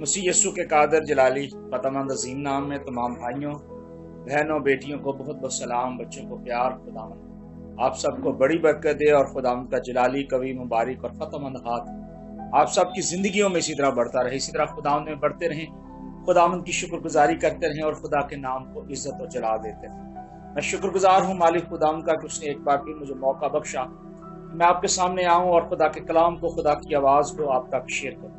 मसीह यस्सु के कादर जलाली फ़तहमंद अज़ीम नाम में तमाम भाइयों बहनों बेटियों को बहुत बहुत सलाम। बच्चों को प्यार। खुदावंद आप सबको बड़ी बरकत दे और खुदावंद का जलाली कवी मुबारक और फ़तहमंद हाथ आप सबकी ज़िंदगियों में इसी तरह बढ़ता रहे, इसी तरह खुदावंद में बढ़ते रहें, खुदावंद की शुक्रगुजारी करते रहें और खुदा के नाम को इज्जत और जला देते रहें। मैं शुक्रगुजार हूँ मालिक खुदावंद का कि उसने एक बार फिर मुझे मौका बख्शा मैं आपके सामने आऊँ और खुदा के कलाम को, खुदा की आवाज़ को आप तक शेयर करूँ।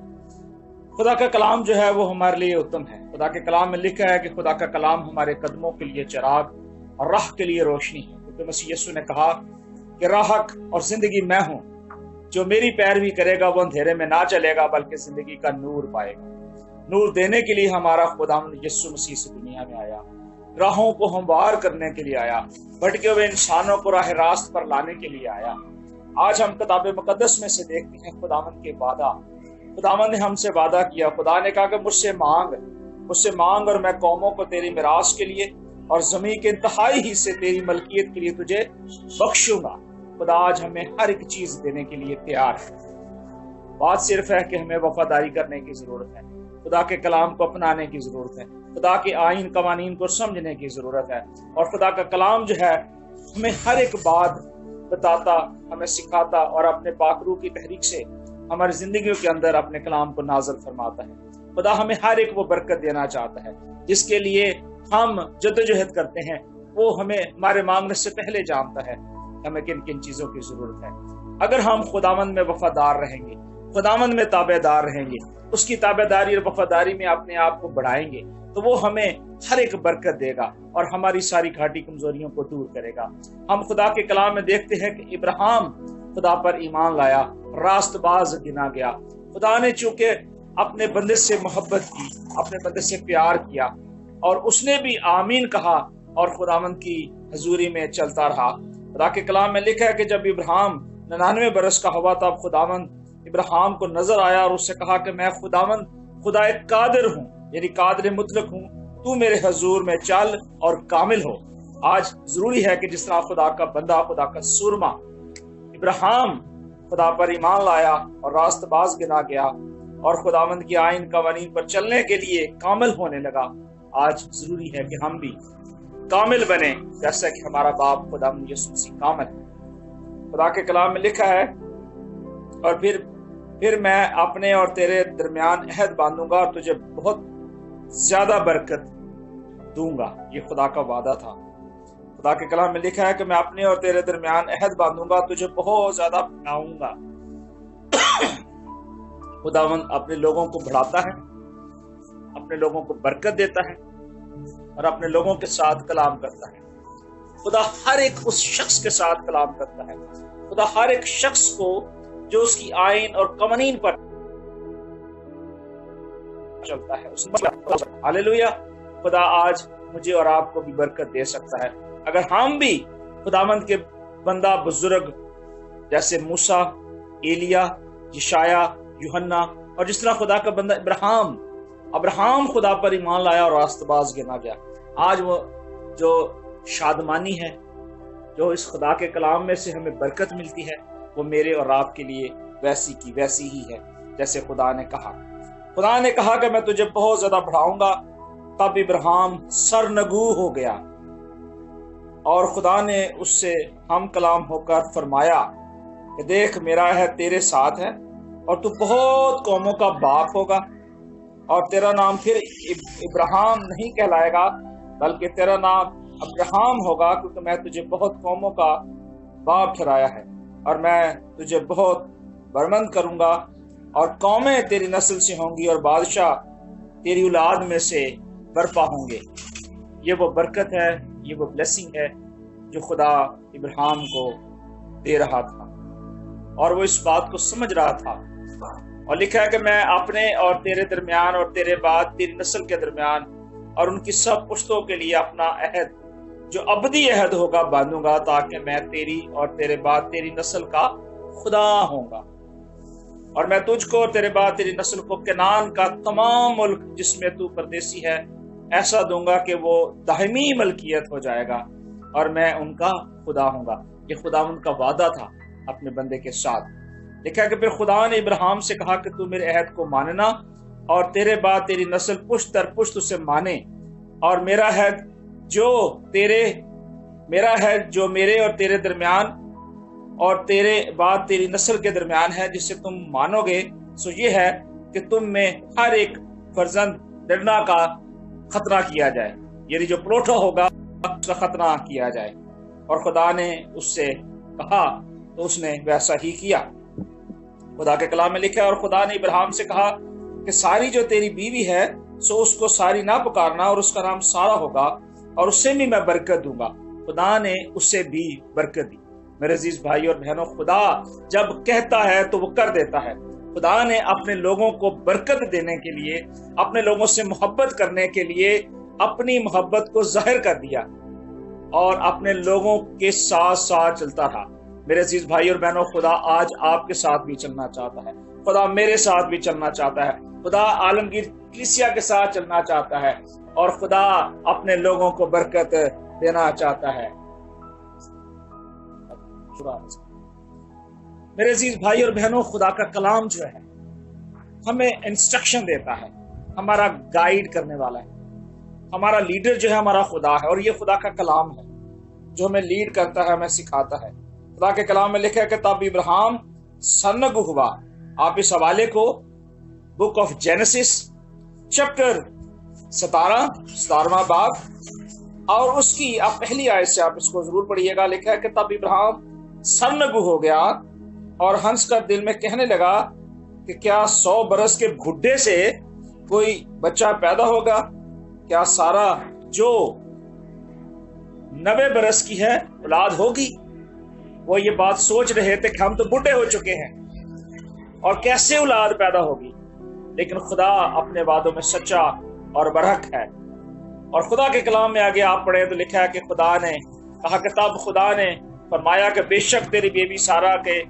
खुदा का कलाम जो है वो हमारे लिए उत्तम है। खुदा के कलाम में लिखा है कि खुदा का कलाम हमारे कदमों के लिए चिराग और राह के लिए रोशनी है, क्योंकि मसीह यस्सु ने कहा कि राहक और जिंदगी मैं हूँ, जो मेरी पैरवी करेगा वो अंधेरे में ना चलेगा बल्कि जिंदगी का नूर पाएगा। नूर देने के लिए हमारा खुदावंद यस्सु मसीह से दुनिया में आया, राहों को हमवार करने के लिए आया, भटके हुए इंसानों को राह रास्त पर लाने के लिए आया। आज हम किताब मुकद्दस में से देखते हैं खुदावंद के वादा। खुदावंद ने हमसे वादा किया। खुदा ने कहा कि मुझसे मांग और मैं कौमों को तेरी मिरास के लिए और जमीन के इंतहाई हिस्से तेरी मलकियत के लिए तुझे बख्शूंगा। खुदा आज हमें हर एक चीज देने के लिए तैयार है। बात सिर्फ है कि हमें वफादारी करने की जरूरत है, खुदा के कलाम को अपनाने की जरूरत है, खुदा के आईन कवानीन को समझने की जरूरत है। और खुदा का कलाम जो है हमें हर एक बात बताता, हमें सिखाता और अपने पाकरू की तहरीक से हमारी जिंदगियों के अंदर अपने कलाम को नाज़िल फरमाता है। खुदा हमें हर एक वो बरकत देना चाहता है जिसके लिए हम जद्दोजहद करते हैं। वो हमें हमारे मांगने से पहले जानता है हमें किन किन चीजों की जरूरत है। अगर हम खुदावंद में वफादार रहेंगे, खुदावंद में ताबेदार रहेंगे, उसकी ताबेदारी और वफादारी में अपने आप को बढ़ाएंगे, तो वो हमें हर एक बरकत देगा और हमारी सारी घाटी कमजोरियों को दूर करेगा। हम खुदा के कलाम में देखते हैं कि इब्राहिम खुदा पर ईमान लाया, रास्तबाज गिना गया। खुदा ने चूंकि अपने बंदे से मोहब्बत की, अपने बंदे से प्यार किया और उसने भी आमीन कहा और खुदावंद की हजूरी में चलता रहा। खुदा के कलाम में लिखा है कि जब इब्राहिम 99 बरस का हुआ तब खुदावंद इब्राहिम को नजर आया और उससे कहा कि मैं खुदावंद खुदा एक कादिर हूँ, यानी कादिर मुतलक हूँ, तू मेरे हजूर में चल और कामिल हो। आज जरूरी है कि जिस तरह खुदा का बंदा, खुदा का सूरमा इब्राहिम खुदा पर ईमान लाया और रास्तबाज गिना गया और खुदावंद की आईन कवानीन पर चलने के लिए कामिल होने लगा, आज जरूरी है कि हम भी कामिल बने जैसा कि हमारा बाप खुदावंद यीशु मसीह कामिल है। खुदा के कलाम में लिखा है और फिर मैं अपने और तेरे दरमियान अहद बांधूंगा और तुझे बहुत ज्यादा बरकत दूंगा। ये खुदा का वादा था। खुदा के कलाम में लिखा है कि मैं अपने और तेरे दरमियान अहद बांधूंगा, तुझे बहुत ज्यादा बढ़ाऊंगा। खुदावंद अपने लोगों को बढ़ाता है, अपने लोगों को बरकत देता है और अपने लोगों के साथ कलाम करता है। खुदा हर एक उस शख्स के साथ कलाम करता है। खुदा हर एक शख्स को जो उसकी आईन और कवानीन पर चलता है। हालेलुया। खुदा आज मुझे और आपको भी बरकत दे सकता है अगर हम भी खुदावंद के बंदा बुजुर्ग जैसे मूसा, एलिया, यशाया, यूहन्ना और जिस तरह खुदा का बंदा अब्राहम खुदा पर ईमान लाया और रास्तबाज गिना गया। आज वो जो शादमानी है, जो इस खुदा के कलाम में से हमें बरकत मिलती है, वो मेरे और आपके लिए वैसी की वैसी ही है जैसे खुदा ने कहा। खुदा ने कहा कि मैं तुझे बहुत ज्यादा बढ़ाऊंगा। तब इब्राहिम सरनगू हो गया और खुदा ने उससे हम कलाम होकर फरमाया कि देख मेरा है तेरे साथ है और तू बहुत कौमों का बाप होगा और तेरा नाम फिर इब्राहिम नहीं कहलाएगा बल्कि तेरा नाम अब्राहम होगा, क्योंकि मैं तुझे बहुत कौमों का बाप ठहराया है और मैं तुझे बहुत बरमंद करूंगा और कौमें तेरी नस्ल से होंगी और बादशाह तेरी औलाद में से बर्पा होंगे। ये वो बरकत है, ये वो ब्लेसिंग है जो खुदा इब्राहिम को दे रहा था और वो इस बात को समझ रहा था। और लिखा है कि मैं अपने और तेरे दरमियान और तेरे बाद तेरी नस्ल के दरमियान और उनकी सब पुश्तों के लिए अपना अहद जो अबदी अहद होगा बांधूंगा, ताकि मैं तेरी और तेरे बाद तेरी नस्ल का खुदा होऊंगा और मैं तुझको और तेरे बाद तेरी नस्ल को कनान का तमाम मुल्क जिसमें तू परदेसी है ऐसा दूंगा कि वो दाहिमी मलकियत हो जाएगा और मैं उनका खुदा हूंगा। ये खुदा उनका वादा था अपने बंदे के साथ। लिखा कि फिर खुदा ने इब्राहिम से कहा कि तू मेरे अहद को मानना اور تیرے بعد تیری نسل پشت در پشت اسے مانے، اور میرا ہے جو میرے اور تیرے درمیان اور تیرے بعد تیری نسل کے درمیان ہے جسے تم مانو گے، سو یہ ہے کہ تم میں ہر ایک فرزند ڈرنا کا خطرہ کیا جائے، یعنی جو پلوٹا ہوگا اس کا خطرہ کیا جائے۔ اور خدا نے اس سے کہا تو اس نے ویسا ہی کیا۔ خدا کے کلام میں لکھا ہے، اور خدا نے ابراہیم سے کہا کہ ساری جو تیری بیوی ہے سو اس کو ساری نہ پکارنا، اور اس کا نام سارا ہوگا، اور اسے بھی میں برکت دوں گا۔ خدا نے اسے بھی برکت دی۔ میرے عزیز بھائی اور بہنوں، خدا جب کہتا ہے تو وہ کر دیتا ہے۔ خدا نے اپنے لوگوں کو برکت دینے کے لیے، اپنے لوگوں سے محبت کرنے کے لیے اپنی محبت کو ظاہر کر دیا اور اپنے لوگوں کے ساتھ ساتھ چلتا رہا۔ میرے عزیز بھائی اور بہنوں، خدا آج آپ کے ساتھ بھی چلنا چاہتا ہے، خدا میرے ساتھ بھی چلنا چاہتا ہے، خدا عالمگیر کلیسیا کے ساتھ چلنا چاہتا ہے، اور خدا اپنے لوگوں کو برکت دینا چاہتا ہے۔ میرے عزیز بھائی اور بہنوں، خدا کا کلام جو ہے ہمیں انسٹرکشن دیتا ہے، ہمارا گائیڈ کرنے والا ہے، ہمارا لیڈر جو ہے ہمارا خدا ہے، اور یہ خدا کا کلام ہے جو ہمیں لیڈ کرتا ہے، ہمیں سکھاتا ہے۔ خدا کے کلام میں لکھا ہے کہ تب ابراہیم سرنگ ہوا۔ آپ اس حوالے کو بک آف جینیسس چیپٹر 17واں باب اور اس کی آپ پہلی آیت سے آپ اس کو ضرور پڑھیے گا۔ لکھا ہے کہ تب ابراہیم سرنگو ہو گیا اور ہنس کر دل میں کہنے لگا کہ کیا 100 برس کے بھڈے سے کوئی بچہ پیدا ہوگا؟ کیا سارا جو 90 برس کی ہے اولاد ہوگی؟ وہ یہ بات سوچ رہے تھے کہ ہم تو بڈھے ہو چکے ہیں اور کیسے اولاد پیدا ہوگی، لیکن خدا اپنے وعدوں میں سچا اور برحق ہے۔ اور خدا کے کلام میں آگے آپ پڑھیں تو لکھا ہے کہ خدا نے کہا کہ تب خدا نے فرمایا کہ بے شک تیری بیوی سارا کے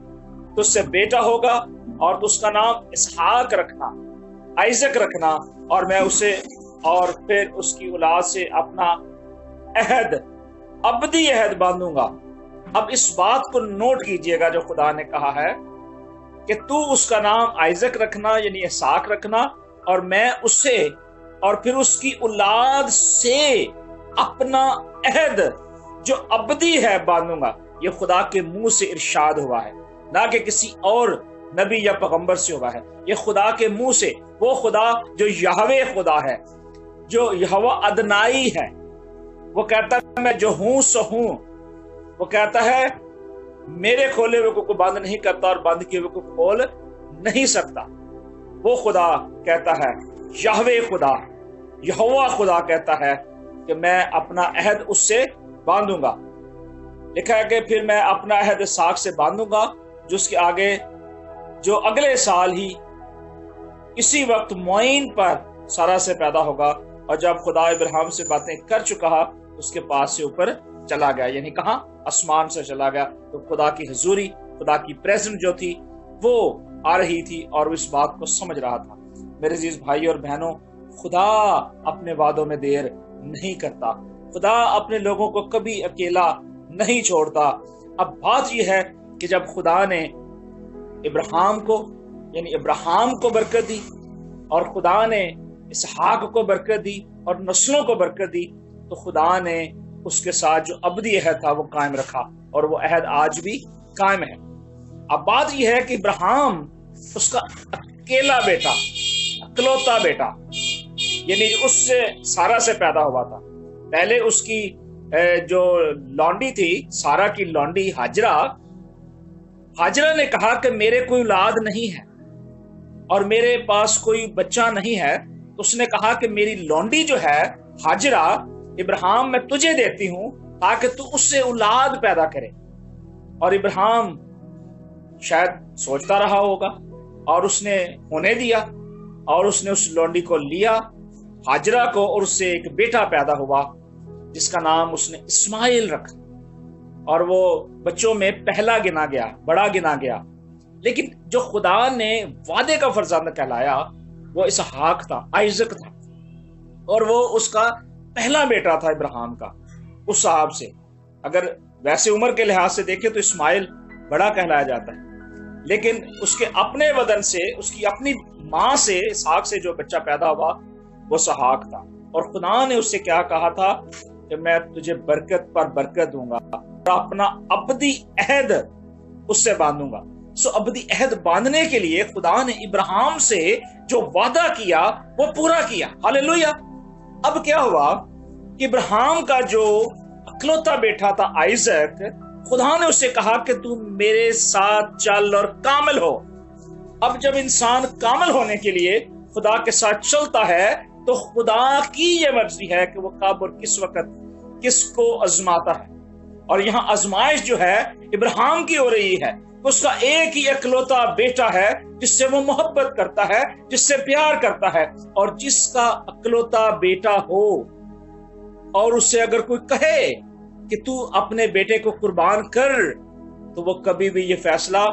تجھ سے بیٹا ہوگا، اور تو اس کا نام اسحاق رکھنا، آئزک رکھنا، اور میں اسے اور پھر اس کی اولاد سے اپنا عہد، ابدی عہد باندھوں گا۔ اب اس بات کو نوٹ کیجئے گا جو خدا نے کہا ہے کہ تو اس کا نام آئزک رکھنا یعنی اسحاق رکھنا، اور میں اسے اور پھر اس کی اولاد سے اپنا عہد جو ابدی ہے باندھوں گا۔ یہ خدا کے منہ سے ارشاد ہوا ہے، نہ کہ کسی اور نبی یا پیغمبر سے ہوا ہے، یہ خدا کے منہ سے، وہ خدا جو یہوہ خدا ہے، جو یہوہ ادنائی ہے، وہ کہتا ہے میں جو ہوں سو ہوں، وہ کہتا ہے میرے کھولے ہوئے کو بند نہیں کرتا اور بند کیے ہوئے کو کھول نہیں سکتا۔ وہ خدا کہتا ہے، یہوہ خدا، یہوہ خدا کہتا ہے کہ میں اپنا عہد اس سے باندھوں گا۔ لکھا ہے کہ پھر میں اپنا عہد اسحاق سے باندھوں گا جس کے آگے جو اگلے سال ہی اسی وقت معین پر سارا سے پیدا ہوگا۔ اور جب خدا ابراہیم سے باتیں کر چکا اس کے پاس سے اوپر چلا گیا، یعنی کہاں؟ آسمان سے چلا گیا۔ تو خدا کی حضوری، خدا کی پریزنٹ جو تھی وہ آ رہی تھی اور وہ اس بات کو سمجھ رہا تھا۔ میرے عزیز بھائی اور بہنوں، خدا اپنے وعدوں میں دیر نہیں کرتا، خدا اپنے لوگوں کو کبھی اکیلا نہیں چھوڑتا۔ اب بات یہ ہے کہ جب خدا نے ابراہیم کو برکت دی اور خدا نے اسحاق کو برکت دی اور نسلوں کو برکت دی، تو خدا نے اس کے ساتھ جو ابدی عہد تھا وہ قائم رکھا، اور وہ عہد آج بھی قائم ہے۔ اب بات یہ ہے کہ ابراہیم اس کا اکیلا بیٹا، اکلوتا بیٹا، یعنی اس سے سارا سے پیدا ہوا تھا۔ پہلے اس کی جو لونڈی تھی، سارا کی لونڈی ہاجرہ نے کہا کہ میرے کوئی اولاد نہیں ہے اور میرے پاس کوئی بچہ نہیں ہے، تو اس نے کہا کہ میری لونڈی جو ہے ہاجرہ، ابراہیم میں تجھے دیتی ہوں تاکہ تو اس سے اولاد پیدا کرے۔ اور ابراہیم شاید سوچتا رہا ہوگا اور اس نے ہونے دیا، اور اس نے اس لونڈی کو لیا ہاجرہ کو، اور اس سے ایک بیٹا پیدا ہوا جس کا نام اس نے اسماعیل رکھا، اور وہ بچوں میں پہلا گنا گیا، بڑا گنا گیا۔ لیکن جو خدا نے وعدے کا فرزند کہلایا وہ اسحاق تھا، آئزک تھا، اور وہ اس کا پہلا بیٹا تھا ابراہیم کا۔ اس صاحب سے اگر ویسے عمر کے لحاظ سے دیکھیں تو اسماعیل بڑا کہلایا جاتا ہے، لیکن اس کے اپنے بدن سے، اس کی اپنی ماں سے، اسحاق سے جو بچہ پیدا ہوا وہ اسحاق تھا، اور خدا نے اس سے کیا کہا تھا کہ میں تجھے برکت پر برکت دوں گا اور اپنا ابدی عہد اس سے باندھوں گا۔ سو ابدی عہد باندھنے کے لیے خدا نے ابراہیم سے جو وعدہ کیا وہ پورا کیا۔ ہاللیلویہ۔ اب کیا ہوا کہ ابراہیم کا جو اکلوتا بیٹا تھا آئیزک، خدا نے اسے کہا کہ تو میرے ساتھ چل اور کامل ہو۔ اب جب انسان کامل ہونے کے لیے خدا کے ساتھ چلتا ہے تو خدا کی یہ مرضی ہے کہ وہ کب اور کس وقت کس کو آزماتا ہے، اور یہاں آزمائش جو ہے ابراہیم کی ہو رہی ہے۔ اس کا ایک ہی اکلوتا بیٹا ہے جس سے وہ محبت کرتا ہے، جس سے پیار کرتا ہے، اور جس کا اکلوتا بیٹا ہو اور اس سے اگر کوئی کہے کہ تو اپنے بیٹے کو قربان کر، تو وہ کبھی بھی یہ فیصلہ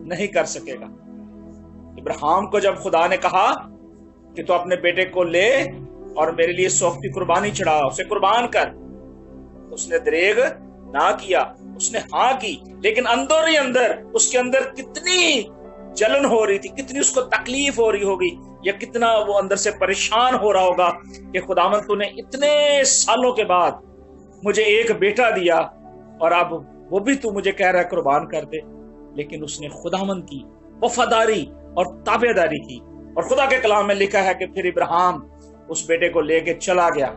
نہیں کر سکے گا۔ ابراہیم کو جب خدا نے کہا کہ تو اپنے بیٹے کو لے اور میرے لیے سوختی قربانی چڑھا، اسے قربان کر، اس نے دریغ نہ کیا، اس نے ہاں کی، لیکن اندر ہی اندر اس کے اندر کتنی جلن ہو رہی تھی، کتنی اس کو تکلیف ہو رہی ہوگی، یا کتنا وہ اندر سے پریشان ہو رہا ہوگا کہ خداوند تو نے اتنے سالوں کے بعد مجھے ایک بیٹا دیا اور اب وہ بھی تو مجھے کہہ رہا ہے قربان کر دے۔ لیکن اس نے خداوند کی وفاداری اور تابعداری کی، اور خدا کے کلام میں لکھا ہے کہ پھر ابراہیم اس بیٹے کو لے کے چلا گیا،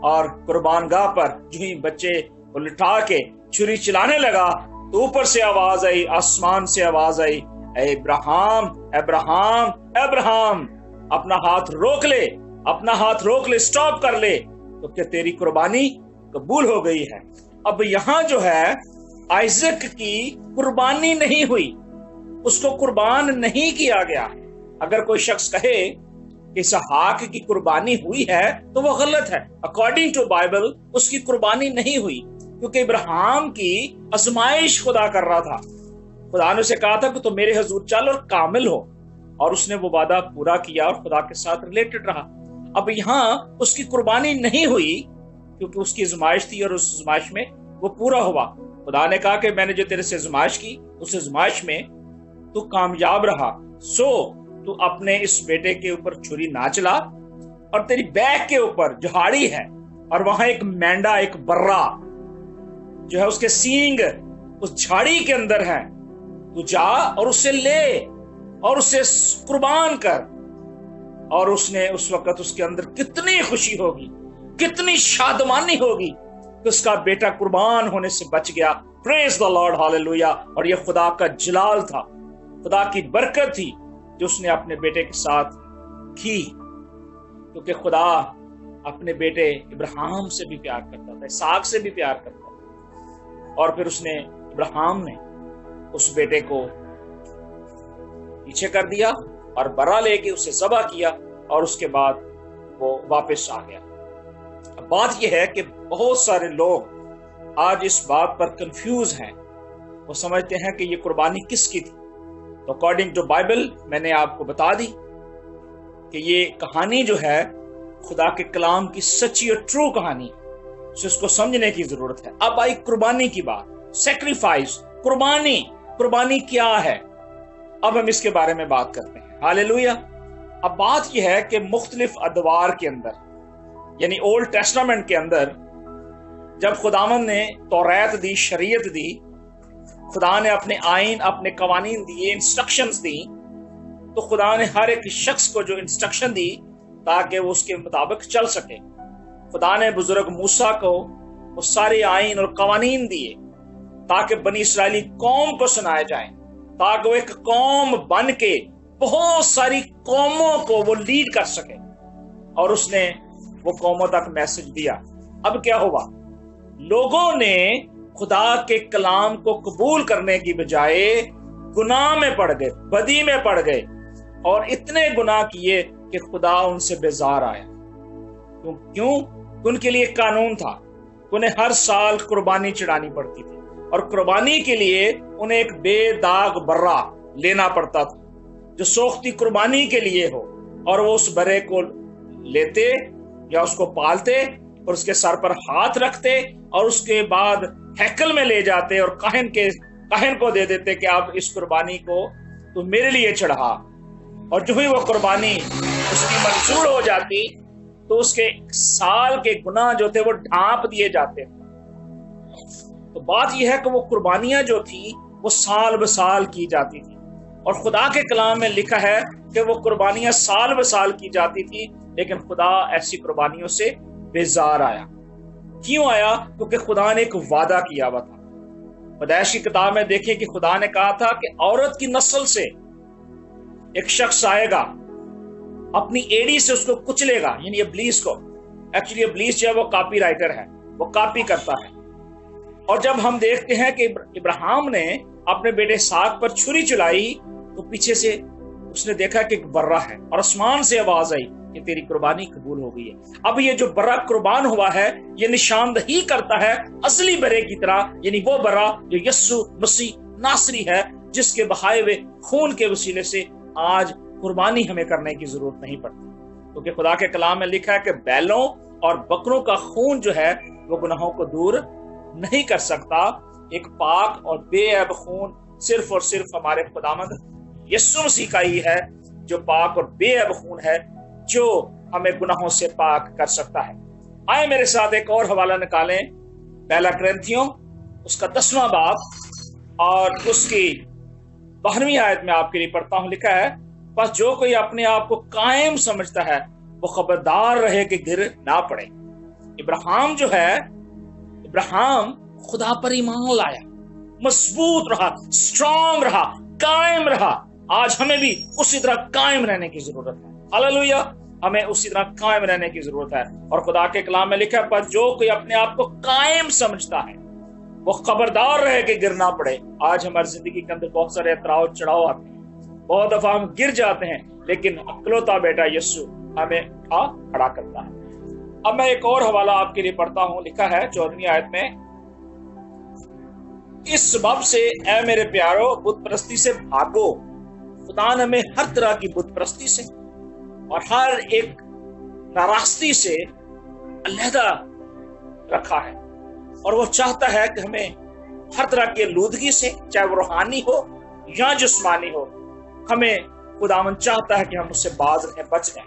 اور قربان گاہ پر جو ہی بچے کو لٹا کے چھری چلانے لگا تو اوپر سے آواز آئی، آسمان سے آواز آئی، اے ابراہیم ابراہیم ابراہیم، اپنا ہاتھ روک لے، اپنا ہاتھ روک لے، سٹاپ کر لے، تو کہ تیری قربانی قبول ہو گئی ہے۔ اب یہاں جو ہے آئیزک کی قربانی نہیں ہوئی، اس کو قربان نہیں کیا گیا۔ اگر کوئی شخص کہے کہ اسحاق کی قربانی ہوئی ہے تو وہ غلط ہے۔ اکارڈنگ ٹو بائبل اس کی قربانی نہیں ہوئی، کیونکہ ابراہیم کی آزمائش خدا کر رہا تھا۔ خدا نے اسے کہا تھا کہ تو میرے حضور چل اور کامل ہو، اور اس نے وہ وعدہ پورا کیا اور خدا کے ساتھ ریلیٹڈ رہا۔ اب یہاں اس کی قربانی نہیں ہوئی کیونکہ اس کی آزمائش تھی، اور اس آزمائش میں وہ پورا ہوا۔ خدا نے کہا کہ میں نے جو تیرے سے آزمائش کی، اس آزمائش میں تو کامیاب رہا، سو تو اپنے اس بیٹے کے اوپر چھری نہ چلا، اور تیری بیک کے اوپر جھاڑی ہے، اور وہاں ایک مینڈا، ایک برا جو ہے اس کے سینگ اس جھاڑی کے اندر ہے، تو جا اور اسے لے اور اسے قربان کر۔ اور اس نے اس وقت اس کے اندر کتنی خوشی ہوگی، کتنی شادمانی ہوگی کہ اس کا بیٹا قربان ہونے سے بچ گیا۔ پریز دا لارڈ، ہاللیلویہ۔ اور یہ خدا کا جلال تھا، خدا کی برکت تھی جو اس نے اپنے بیٹے کے ساتھ کی، کیونکہ خدا اپنے بیٹے ابراہیم سے بھی پیار کرتا تھا، اسحاق سے بھی پیار کرتا تھا۔ اور پھر اس نے ابراہیم نے اس بیٹے کو پیچھے کر دیا اور برا لے کے اسے ذبح کیا، اور اس کے بعد وہ واپس آ گیا۔ اب بات یہ ہے کہ بہت سارے لوگ آج اس بات پر کنفیوز ہیں، وہ سمجھتے ہیں کہ یہ قربانی کس کی تھی۔ تو اکارڈنگ ٹو بائبل میں نے آپ کو بتا دی کہ یہ کہانی جو ہے خدا کے کلام کی سچی اور ٹرو کہانی، اس کو سمجھنے کی ضرورت ہے۔ اب آئی قربانی کی بات، سیکریفائس، قربانی کیا ہے؟ اب ہم اس کے بارے میں بات کرتے ہیں۔ ہاللیلویہ۔ اب بات یہ ہے کہ مختلف ادوار کے اندر، یعنی اولڈ ٹیسٹامنٹ کے اندر، جب خداوند نے توریت دی، شریعت دی، خدا نے اپنے آئین، اپنے قوانین دیے، انسٹرکشنز دی، تو خدا نے ہر ایک شخص کو جو انسٹرکشن دی تاکہ وہ اس کے مطابق چل سکے۔ خدا نے بزرگ موسیٰ کو وہ سارے آئین اور قوانین دیے تاکہ بنی اسرائیلی قوم کو سنائے جائیں، تاکہ وہ ایک قوم بن کے بہت ساری قوموں کو وہ لیڈ کر سکے، اور اس نے وہ قوموں تک میسج دیا۔ اب کیا ہوا؟ لوگوں نے خدا کے کلام کو قبول کرنے کی بجائے گناہ میں پڑ گئے، بدی میں پڑ گئے، اور اتنے گناہ کیے کہ خدا ان سے بیزار آیا۔ کیوں؟ ان کے لیے قانون تھا، انہیں ہر سال قربانی چڑھانی پڑتی تھی، اور قربانی کے لیے انہیں ایک بے داغ برا لینا پڑتا تھا جو سوختی قربانی کے لیے ہو، اور وہ اس برے کو لیتے یا اس کو پالتے اور اس کے سر پر ہاتھ رکھتے، اور اس کے بعد ہیکل میں لے جاتے اور کاہن کے काहिन को दे देते कि आप इस कुर्बानी को तो मेरे लिए चढ़ा, और जो ही वो कुर्बानी उसकी मंजूर हो जाती तो उसके साल के गुनाह जो थे वो ढांप दिए जाते। तो बात यह है कि वो कुर्बानियां जो थी वो साल ब साल की जाती थी, और खुदा के कलाम में लिखा है कि वो कुर्बानियां साल ब साल की जाती थी, लेकिन खुदा ऐसी कुर्बानियों से बेजार आया। क्यों आया? क्योंकि खुदा ने एक वादा किया हुआ था। पैदाइश की किताब में देखिए कि खुदा ने कहा था कि औरत की नस्ल से एक शख्स आएगा, अपनी एड़ी से उसको कुचलेगा, यानी इब्लीस को। एक्चुअली इब्लीस जो है वो कॉपी राइटर है, वो कॉपी करता है। और जब हम देखते हैं कि इब्राहिम ने अपने बेटे इसहाक पर छुरी चलाई तो पीछे से उसने देखा कि एक बर्रा है, और आसमान से आवाज आई कि तेरी कुर्बानी कबूल हो गई है। अब ये जो बर्रा कुर्बान हुआ है ये निशानदही करता है असली बर्रे की तरह, यानी वो बर्रा जो यस्सु मसीह नासरी है, जिसके बहाए हुए खून के वसीले से आज कुर्बानी हमें करने की जरूरत नहीं पड़ती। क्योंकि खुदा के कलाम में लिखा है कि बैलों और बकरों का खून जो है वो गुनाहों को दूर नहीं कर सकता। एक पाक और बेअब खून सिर्फ और सिर्फ हमारे खुदावंद यीशु मसीह का ही है, जो पाक और बेअब खून है, जो हमें गुनाहों से पाक कर सकता है। आए मेरे साथ एक और हवाला निकालें, पहला कुरिन्थियों उसका 10वां बाब और उसकी 12वीं आयत में आपके लिए पढ़ता हूं। लिखा है, बस जो कोई अपने आप को कायम समझता है वो खबरदार रहे कि गिर ना पड़े। इब्राहिम जो है, इब्राहिम खुदा पर ईमान लाया, मजबूत रहा, स्ट्रांग रहा, कायम रहा। आज हमें भी उसी तरह कायम रहने की जरूरत है। हालेलुया, हमें उसी तरह कायम रहने की जरूरत है। और खुदा के कलाम में लिखा है, पर जो कोई अपने आप को कायम समझता है वो खबरदार रहे कि गिर ना पड़े। आज हमारी जिंदगी के अंदर बहुत सारे उतराव चढ़ाव आते हैं, बहुत दफा हम गिर जाते हैं, लेकिन अकलौता बेटा यीशु हमें उठा खड़ा करता है। अब मैं एक और हवाला आपके लिए पढ़ता हूं। लिखा है 14वीं आयत में, इस सबब से ऐ मेरे प्यारो बुत परस्ती से भागो। खुदा ने हमें हर तरह की बुत परस्ती से और हर एक नाराजगी से अलहदा रखा है, और वो चाहता है कि हमें हर तरह की आलूदगी से, चाहे वो रूहानी हो या जिस्मानी हो, हमें खुदावन चाहता है कि हम उससे बाज रहें, बच रहें।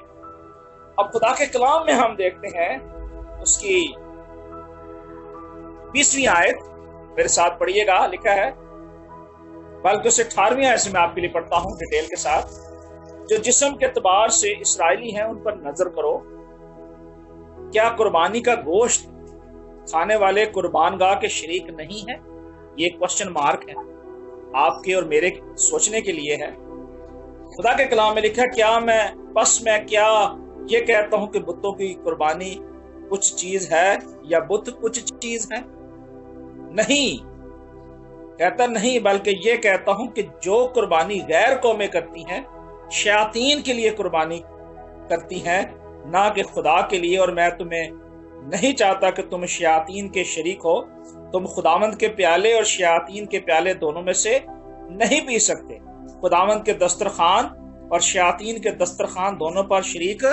अब खुदा के कलाम में हम देखते हैं उसकी 20वीं आयत, मेरे साथ पढ़िएगा। लिखा है, बल्कि उसे 18वीं आयत से मैं आपके लिए पढ़ता हूं डिटेल के साथ, जो जिस्म के एतबार से इस्राएली हैं उन पर नजर करो, क्या कुर्बानी का गोश्त खाने वाले कुर्बानगाह के शरीक नहीं है? ये क्वेश्चन मार्क है, आपके और मेरे सोचने के लिए है। खुदा के कलाम में लिखा, क्या मैं क्या ये कहता हूं कि बुतों की कुर्बानी कुछ चीज है या बुत कुछ चीज है? नहीं, कहता नहीं, बल्कि ये कहता हूं कि जो कुर्बानी गैर कौमें करती हैं शयातीन के लिए कुर्बानी करती हैं, ना कि खुदा के लिए। और मैं तुम्हें नहीं चाहता कि तुम शयातीन के शरीक हो। तुम खुदावंद के प्याले और शयातीन के प्याले दोनों में से नहीं पी सकते। खुदावंद के दस्तरखान और शयातीन के दस्तरखान दोनों पर शरीक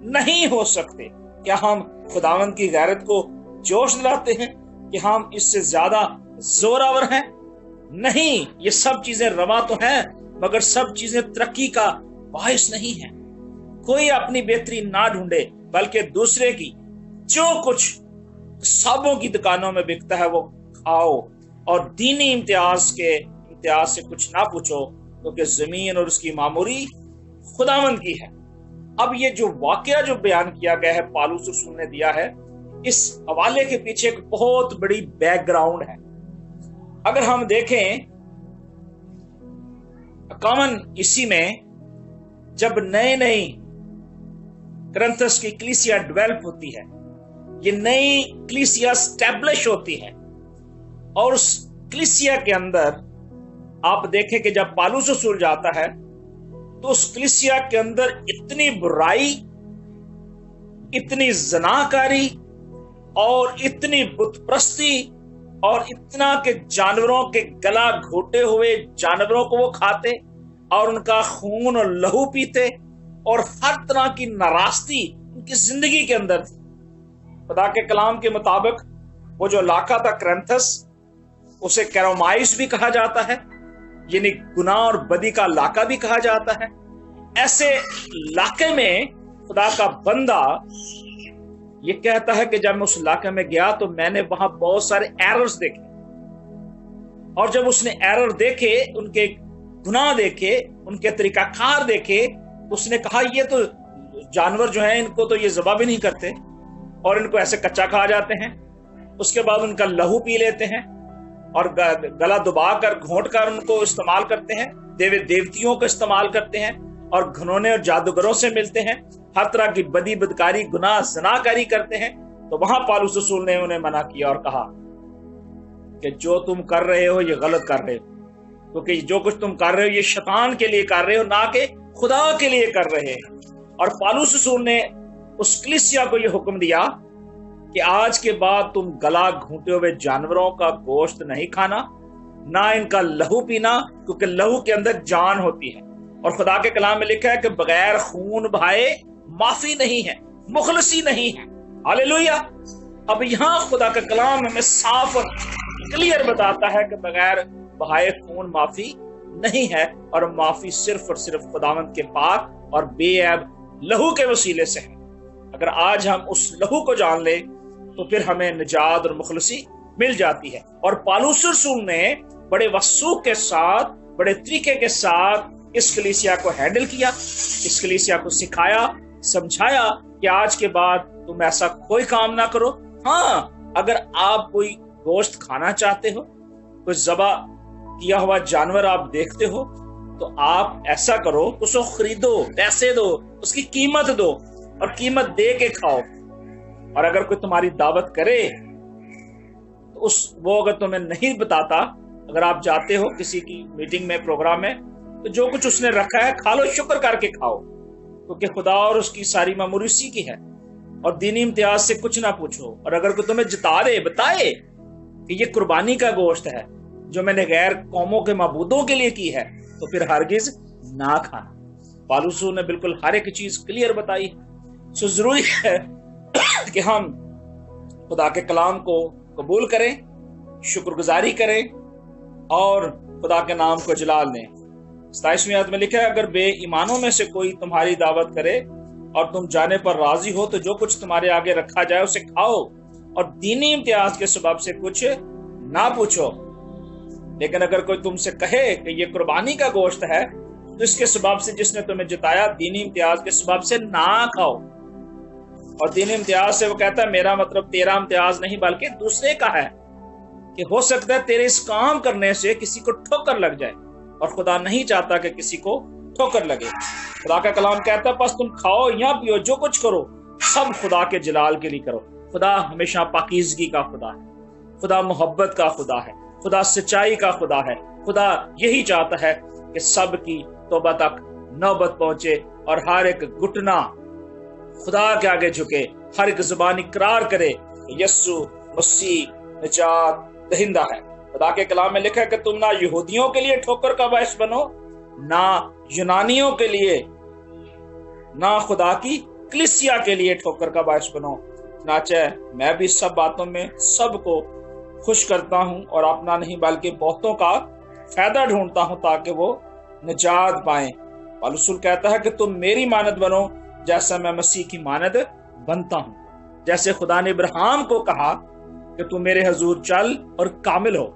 नहीं हो सकते। क्या हम खुदावंद की गैरत को जोश दिलाते हैं कि हम इससे ज्यादा जोरावर हैं? नहीं, ये सब चीजें रवा तो हैं, मगर सब चीजें तरक्की का बायस नहीं है। कोई अपनी बेहतरी ना ढूंढे, बल्कि दूसरे की जो कुछ सबों की दुकानों में बिकता है वो खाओ, और दीनी इम्तियाज से कुछ ना पूछो, क्योंकि जमीन और उसकी मामूरी खुदावंद की है। अब ये जो वाकया जो बयान किया गया है, पालूस रसूल ने दिया है, इस हवाले के पीछे एक बहुत बड़ी बैकग्राउंड है। अगर हम देखें 51 ईस्वी में जब नई कुरिन्थस की कलीसिया डेवलप होती है, ये नई कलीसिया स्टैब्लिश होती है, और उस कलीसिया के अंदर आप देखें कि जब पालूस रसूल जाता है तो उस कलीसिया के अंदर इतनी बुराई, इतनी जनाकारी और इतनी बुतप्रस्ती, और इतना के जानवरों के गला घोटे हुए जानवरों को वो खाते और उनका खून और लहू पीते, और हर तरह की नाराजगी उनकी जिंदगी के अंदर थी। खुदा के कलाम के मुताबिक वो जो इलाका था कुरिन्थस, उसे कैरोमाइस भी कहा जाता है, यानी गुनाह और बदी का इलाका भी कहा जाता है। ऐसे इलाके में खुदा का बंदा ये कहता है कि जब मैं उस इलाके में गया तो मैंने वहां बहुत सारे एरर्स देखे, और जब उसने एरर देखे, उनके गुनाह देखे, उनके तरीकाकार देखे, तो उसने कहा ये तो जानवर जो है इनको तो ये ज़बह भी नहीं करते और इनको ऐसे कच्चा खा जाते हैं, उसके बाद उनका लहू पी लेते हैं और गला दबा कर घोंट कर उनको इस्तेमाल करते हैं, देवतियों को इस्तेमाल करते हैं और घनौने और जादूगरों से मिलते हैं, हर तरह की बदी बदकारी गुनाह ज़नाकारी करते हैं। तो वहां पौलुस रसूल ने उन्हें मना किया और कहा कि जो तुम कर रहे हो ये गलत कर रहे हो, क्योंकि जो कुछ तुम कर रहे हो ये शैतान के लिए कर रहे हो, ना कि खुदा के लिए कर रहे हो। और पौलुस रसूल ने उस कलीसिया को ये हुक्म दिया कि आज के बाद तुम गला घूंटे हुए जानवरों का गोश्त नहीं खाना, ना इनका लहू पीना, क्योंकि लहू के अंदर जान होती है। और खुदा के कलाम में लिखा है कि बगैर खून बहाए माफी नहीं है, मुखलसी नहीं है। हालेलुया। अब यहाँ खुदा का कलाम हमें साफ और क्लियर बताता है कि बगैर बहाए खून माफी नहीं है, और माफी सिर्फ और सिर्फ खुदावंद के पाक और बेऐब लहू के वसीले से है। अगर आज हम उस लहू को जान ले तो फिर हमें निजात और मुखलसी मिल जाती है। और पौलुस रसूल ने बड़े वसूख के साथ, बड़े तरीके के साथ इस कलीसिया को हैंडल किया, इस कलीसिया को सिखाया, समझाया कि आज के बाद तुम ऐसा कोई काम ना करो। हाँ, अगर आप कोई गोश्त खाना चाहते हो, कोई ज़बह किया हुआ जानवर आप देखते हो, तो आप ऐसा करो, उसको खरीदो, पैसे दो, उसकी कीमत दो और कीमत दे के खाओ। और अगर कोई तुम्हारी दावत करे तो वो अगर तुम्हें नहीं बताता, अगर आप जाते हो किसी की मीटिंग में, प्रोग्राम में, तो जो कुछ उसने रखा है खा लो, शुक्र करके खाओ, क्योंकि खुदा और उसकी सारी मामूरी उसी की है। और दीनी इम्तियाज से कुछ ना पूछो। और अगर कोई तुम्हें जता दे, बताए कि ये कुर्बानी का गोश्त है जो मैंने गैर कौमों के माबूदों के लिए की है, तो फिर हरगिज ना खाना। पौलुस ने बिल्कुल हर एक चीज क्लियर बताई। सो जरूरी है कि हम खुदा के कलाम को कबूल करें, शुक्रगुजारी करें और खुदा के नाम को जलाल दें। 27वीं आयत में लिखा है, अगर बेईमानों में से कोई तुम्हारी दावत करे और तुम जाने पर राजी हो, तो जो कुछ तुम्हारे आगे रखा जाए उसे खाओ और दीनी इम्तियाज के सबब से कुछ ना पूछो। लेकिन अगर कोई तुमसे कहे कि ये कुर्बानी का गोश्त है, तो इसके सबब से जिसने तुम्हें जिताया दीनी इम्तियाज के सबब से ना खाओ। और दीनी इम्तियाज से वो कहता है, मेरा मतलब तेरा इम्तियाज नहीं बल्कि दूसरे का है, कि हो सकता है तेरे इस काम करने से किसी को ठोकर लग जाए, और खुदा नहीं चाहता कि किसी को ठोकर लगे। खुदा का कलाम कहता है, बस तुम खाओ या पियो, जो कुछ करो सब खुदा के जलाल के लिए करो। खुदा हमेशा पाकीज़गी का खुदा है, खुदा मोहब्बत का खुदा है, खुदा सच्चाई का खुदा है। खुदा यही चाहता है कि सब की तौबा तक नौबत पहुंचे और हर एक घुटना खुदा के आगे झुके, हर एक जुबान इकरार करे यस्सु मसीह निजात दहिंदा है। खुदा के कलाम में लिखा है कि तुम ना यहूदियों के लिए ठोकर का बायस बनो, ना यूनानियों के लिए, ना खुदा की कलीसिया के लिए ठोकर का बायस बनो। चनाचे मैं भी सब बातों में सबको खुश करता हूं और अपना नहीं बल्कि बहुतों का फायदा ढूंढता हूं ताकि वो निजात पाएं। पौलुस कहता है कि तुम मेरी मानद बनो जैसा मैं मसीह की मानद बनता हूं। जैसे खुदा ने इब्राहिम को कहा कि तू मेरे हजूर चल और कामिल हो।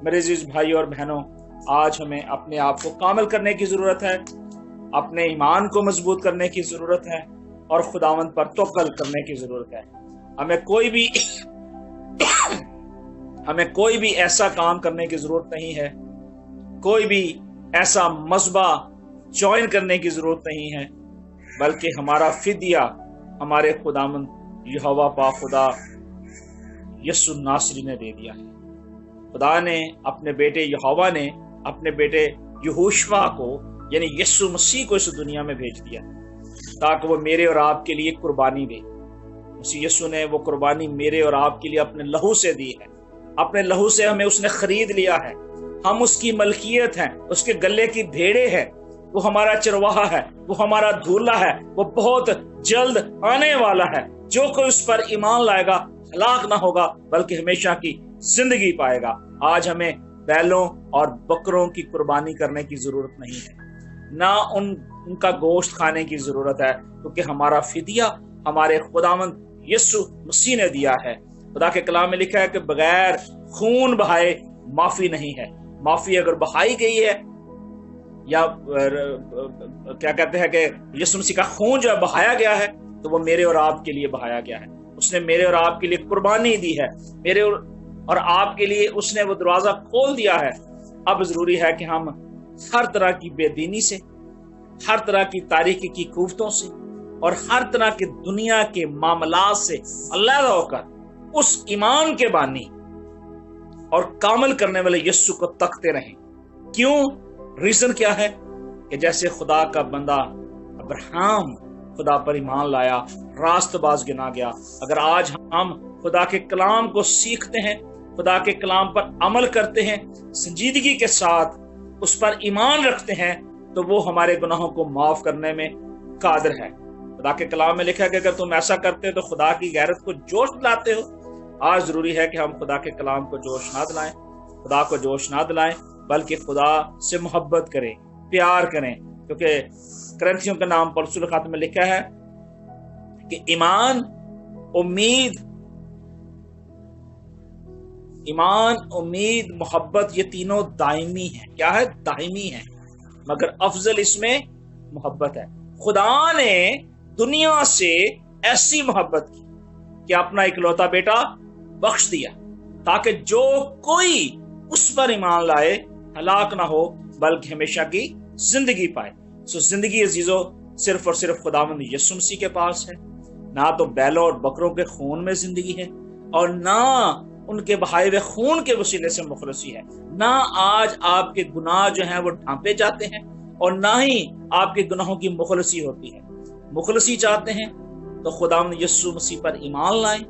मेरे अजीज भाई और बहनों, आज हमें अपने आप को कामिल करने की जरूरत है, अपने ईमान को मजबूत करने की जरूरत है और खुदावंद पर तवक्कुल करने की जरूरत है। हमें कोई भी ऐसा काम करने की जरूरत नहीं है, कोई भी ऐसा मज़बा ज्वाइन करने की जरूरत नहीं है, बल्कि हमारा फिदिया हमारे खुदावंद यहोवा पा खुदा यस्सु नासरी ने दे दिया है। खुदा ने अपने बेटे यहोवा ने अपने बेटे यहोशुआ को यानी यस्सु मसीह को इस दुनिया में भेज दिया ताकि वो मेरे और आपके लिए कुर्बानी दे। मसीह यस्सु ने वो कुर्बानी मेरे और आपके लिए अपने लहू से दी है। अपने लहू से हमें उसने खरीद लिया है, हम उसकी मलकियत हैं, उसके गले की भेड़े हैं। वो हमारा चरवाहा है, वो हमारा दूल्हा है, वो बहुत जल्द आने वाला है। जो कोई उस पर ईमान लाएगा हलाक ना होगा बल्कि हमेशा की जिंदगी पाएगा। आज हमें बैलों और बकरों की कुर्बानी करने की जरूरत नहीं है, ना उनका गोश्त खाने की जरूरत है, क्योंकि हमारा फिदिया हमारे खुदावंद यीशु मसीह ने दिया है। खुदा के कलाम में लिखा है कि बगैर खून बहाए माफी नहीं है। माफी अगर बहाई गई है, या क्या कहते हैं कि यीशु मसीह का खून जो बहाया गया है, तो वो मेरे और आपके लिए बहाया गया है। उसने मेरे और आपके लिए कुर्बानी दी है, मेरे और आपके लिए उसने वो दरवाजा खोल दिया है। अब जरूरी है कि हम हर तरह की बेदीनी से, हर तरह की तारीकी की कुव्वतों से और हर तरह के दुनिया के मामलात से अलग होकर उस ईमान के बानी और कामल करने वाले यीशु को तकते रहें। क्यों? रीजन क्या है कि जैसे खुदा का बंदा अब्राहम खुदा पर ईमान लाया, रास्तबाज गिना गया। अगर आज हम खुदा के कलाम को सीखते हैं, खुदा के कलाम पर अमल करते हैं, संजीदगी के साथ उस पर ईमान रखते हैं, तो वो हमारे गुनाहों को माफ करने में कादिर है। खुदा के कलाम में लिखा है कि अगर तुम ऐसा करते हो तो खुदा की गैरत को जोश दिलाते हो। आज जरूरी है कि हम खुदा के कलाम को जोश ना दिलाएं, खुदा को जोश ना दिलाएं, बल्कि खुदा से मोहब्बत करें, प्यार करें। क्योंकि करंथियों के नाम पौलुस खात में लिखा है कि ईमान, मोहब्बत, ये तीनों दायमी है। क्या है? दायमी है, मगर अफजल इसमें मोहब्बत है। खुदा ने दुनिया से ऐसी मोहब्बत की कि अपना इकलौता बेटा बख्श दिया, ताकि जो कोई उस पर ईमान लाए हलाक ना हो, बल्कि हमेशा की जिंदगी पाए। सो जिंदगी अजीजो सिर्फ और सिर्फ खुदावंद यीशु मसीह के पास है। ना तो बैलों और बकरों के खून में जिंदगी है, और ना उनके बहाए हुए खून के वसीले से मुखलसी है। ना आज आपके गुनाह जो हैं वो ढांपे जाते हैं, और ना ही आपके गुनाहों की मुखलसी होती है। मुखलसी चाहते हैं तो खुदावंद यीशु मसीह पर ईमान लाएं,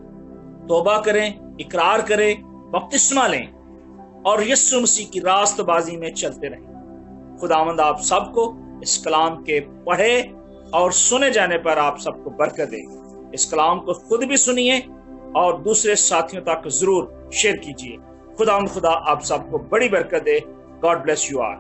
तौबा करें, इकरार करें, बपतिस्मा लें और यीशु मसीह की रास्तबाजी में चलते रहें। खुदावंद आप सबको इस कलाम के पढ़े और सुने जाने पर आप सबको बरकत दे। इस कलाम को खुद भी सुनिए और दूसरे साथियों तक जरूर शेयर कीजिए। खुदा आप सबको बड़ी बरकत दे। God bless you all.